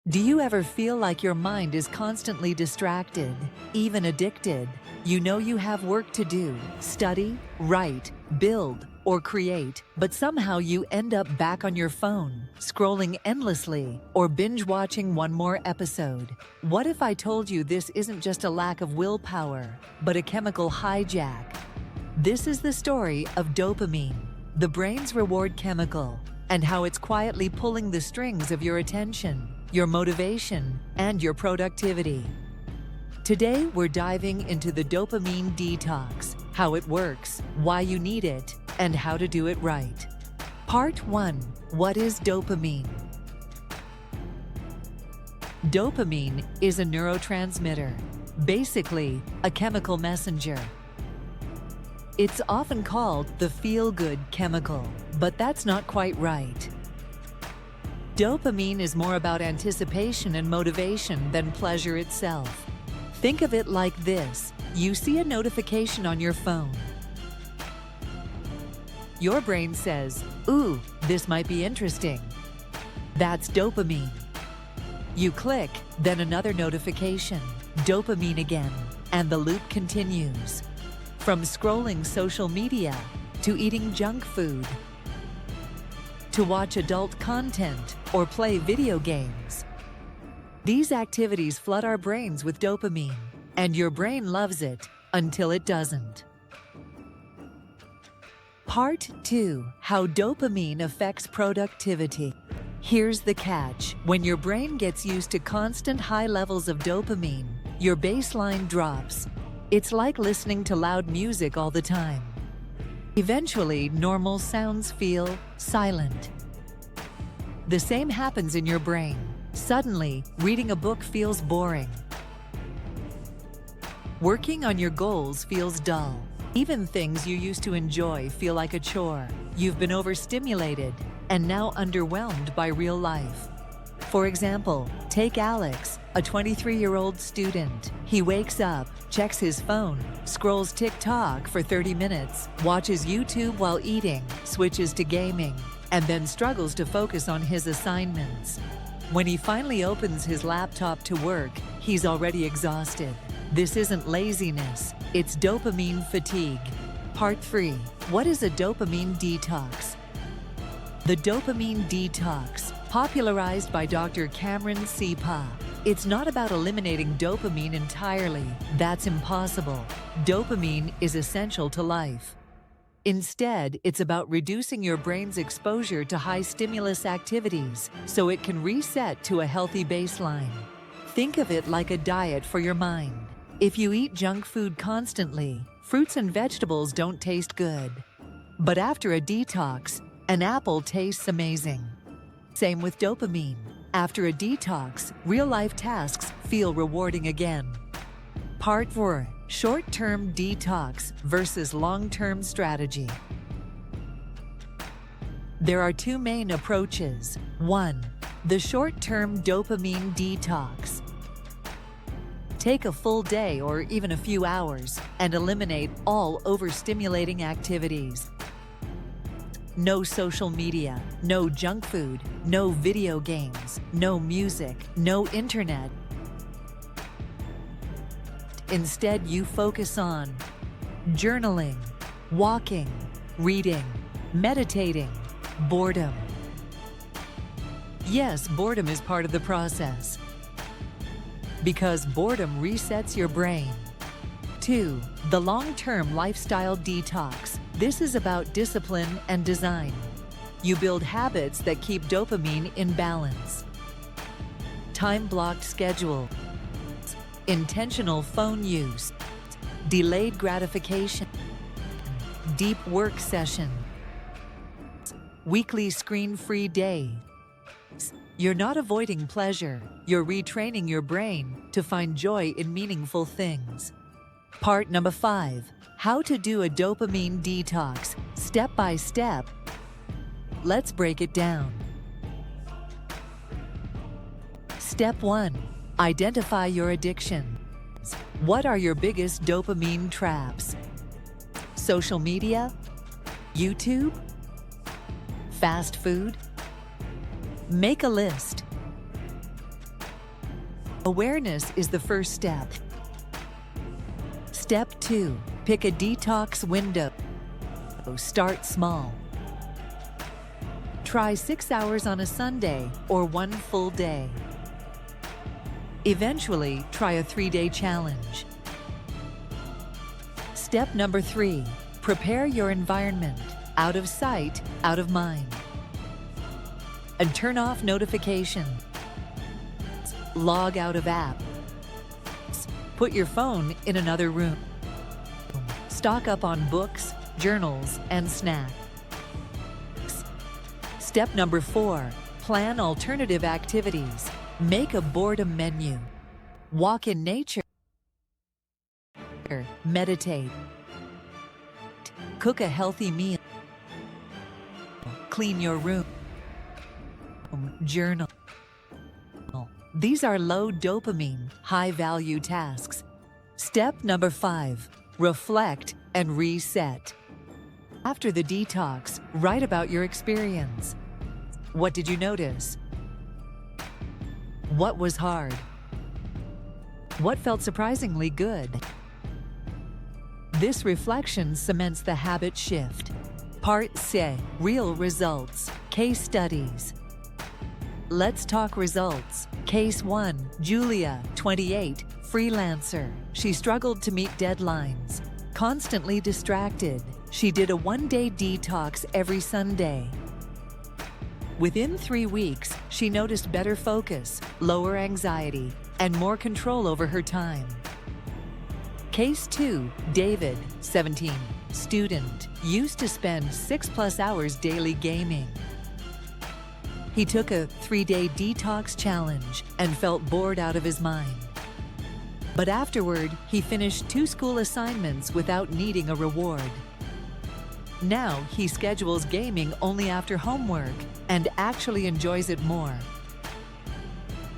Do you ever feel like your mind is constantly distracted, even addicted? You know you have work to do, study, write, build, or create, but somehow you end up back on your phone, scrolling endlessly, or binge-watching one more episode. What if I told you this isn't just a lack of willpower, but a chemical hijack? This is the story of dopamine, the brain's reward chemical, and how it's quietly pulling the strings of your attention, your motivation, and your productivity. Today, we're diving into the dopamine detox, how it works, why you need it, and how to do it right. Part 1. What is dopamine? Dopamine is a neurotransmitter, basically a chemical messenger. It's often called the feel-good chemical, but that's not quite right. Dopamine is more about anticipation and motivation than pleasure itself. Think of it like this. You see a notification on your phone. Your brain says, "Ooh, this might be interesting." That's dopamine. You click, then another notification, dopamine again, and the loop continues. From scrolling social media, to eating junk food, to watch adult content, or play video games. These activities flood our brains with dopamine, and your brain loves it until it doesn't. Part 2. How dopamine affects productivity. Here's the catch. When your brain gets used to constant high levels of dopamine, your baseline drops. It's like listening to loud music all the time. Eventually, normal sounds feel silent. The same happens in your brain. Suddenly, reading a book feels boring. Working on your goals feels dull. Even things you used to enjoy feel like a chore. You've been overstimulated and now underwhelmed by real life. For example, take Alex, a 23-year-old student. He wakes up, checks his phone, scrolls TikTok for 30 minutes, watches YouTube while eating, switches to gaming, and then struggles to focus on his assignments. When he finally opens his laptop to work, he's already exhausted. This isn't laziness, it's dopamine fatigue. Part 3. What is a dopamine detox? The dopamine detox, popularized by Dr. Cameron C. Pa. It's not about eliminating dopamine entirely. That's impossible. Dopamine is essential to life. Instead, it's about reducing your brain's exposure to high-stimulus activities so it can reset to a healthy baseline. Think of it like a diet for your mind. If you eat junk food constantly, fruits and vegetables don't taste good. But after a detox, an apple tastes amazing. Same with dopamine. After a detox, real-life tasks feel rewarding again. Part 4. Short-term detox versus long-term strategy. There are two main approaches. 1. The short-term dopamine detox. Take a full day or even a few hours and eliminate all overstimulating activities. No social media, no junk food, no video games, no music, no internet. Instead, you focus on journaling, walking, reading, meditating, boredom. Yes, boredom is part of the process, because boredom resets your brain. 2. The long-term lifestyle detox. This is about discipline and design. You build habits that keep dopamine in balance. Time-blocked schedule, intentional phone use, delayed gratification, deep work session, weekly screen-free day. You're not avoiding pleasure, you're retraining your brain to find joy in meaningful things. Part number 5. How to do a dopamine detox, step by step. Let's break it down. Step 1. Identify your addiction. What are your biggest dopamine traps? Social media? YouTube? Fast food? Make a list. Awareness is the first step. Step 2. Pick a detox window. Start small. Try 6 hours on a Sunday or 1 full day. Eventually, try a 3-day challenge. Step number 3. Prepare your environment. Out of sight, out of mind. And turn off notifications. Log out of apps. Put your phone in another room. Stock up on books, journals, and snacks. Step number 4. Plan alternative activities. Make a boredom menu. Walk in nature. Meditate. Cook a healthy meal. Clean your room. Journal. These are low dopamine, high-value tasks. Step number 5. Reflect and reset. After the detox, write about your experience. What did you notice? What was hard? What felt surprisingly good? This reflection cements the habit shift. Part C. Real results. Case studies. Let's talk results. Case 1. Julia, 28, freelancer. She struggled to meet deadlines. Constantly distracted. She did a 1-day detox every Sunday. Within 3 weeks, she noticed better focus, lower anxiety, and more control over her time. Case 2. David, 17, student, used to spend 6+ hours daily gaming. He took a 3-day detox challenge and felt bored out of his mind. But afterward, he finished 2 school assignments without needing a reward. Now he schedules gaming only after homework and actually enjoys it more.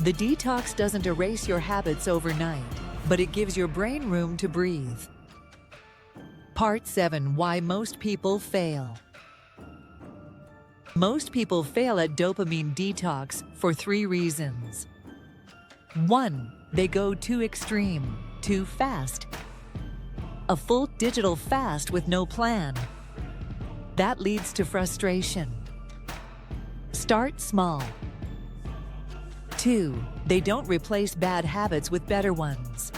The detox doesn't erase your habits overnight, but it gives your brain room to breathe. Part 7. Why most people fail. Most people fail at dopamine detox for 3 reasons. 1. They go too extreme, too fast. A full digital fast with no plan. That leads to frustration. Start small. 2. They don't replace bad habits with better ones.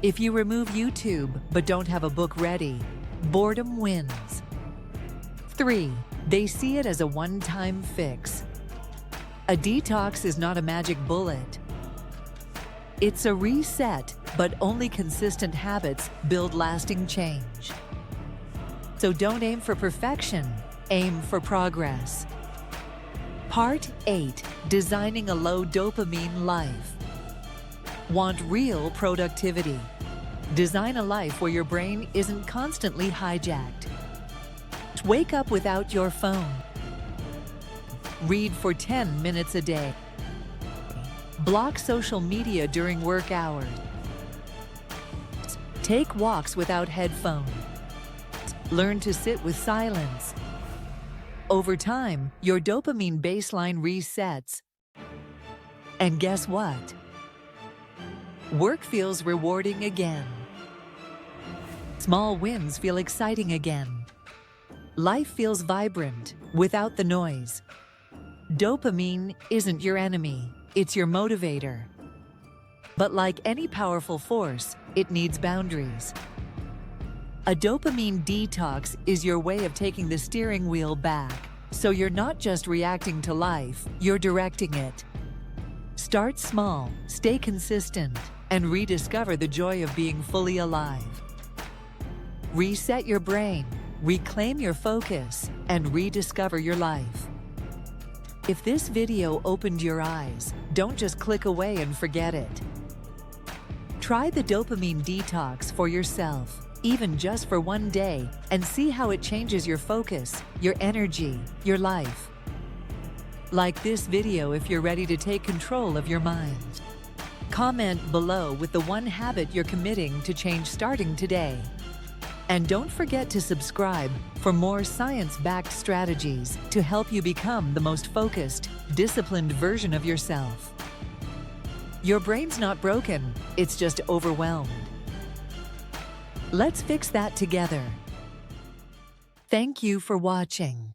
If you remove YouTube but don't have a book ready, boredom wins. 3. They see it as a one-time fix. A detox is not a magic bullet. It's a reset, but only consistent habits build lasting change. So don't aim for perfection, aim for progress. Part 8. Designing a low dopamine life. Want real productivity? Design a life where your brain isn't constantly hijacked. Wake up without your phone. Read for 10 minutes a day. Block social media during work hours. Take walks without headphones. Learn to sit with silence. Over time, your dopamine baseline resets. And guess what? Work feels rewarding again. Small wins feel exciting again. Life feels vibrant without the noise. Dopamine isn't your enemy, it's your motivator. But like any powerful force, it needs boundaries. A dopamine detox is your way of taking the steering wheel back, so you're not just reacting to life, you're directing it. Start small, stay consistent, and rediscover the joy of being fully alive. Reset your brain, reclaim your focus, and rediscover your life. If this video opened your eyes, don't just click away and forget it. Try the dopamine detox for yourself, even just for 1 day, and see how it changes your focus, your energy, your life. Like this video if you're ready to take control of your mind. Comment below with the one habit you're committing to change starting today. And don't forget to subscribe for more science-backed strategies to help you become the most focused, disciplined version of yourself. Your brain's not broken, it's just overwhelmed. Let's fix that together. Thank you for watching.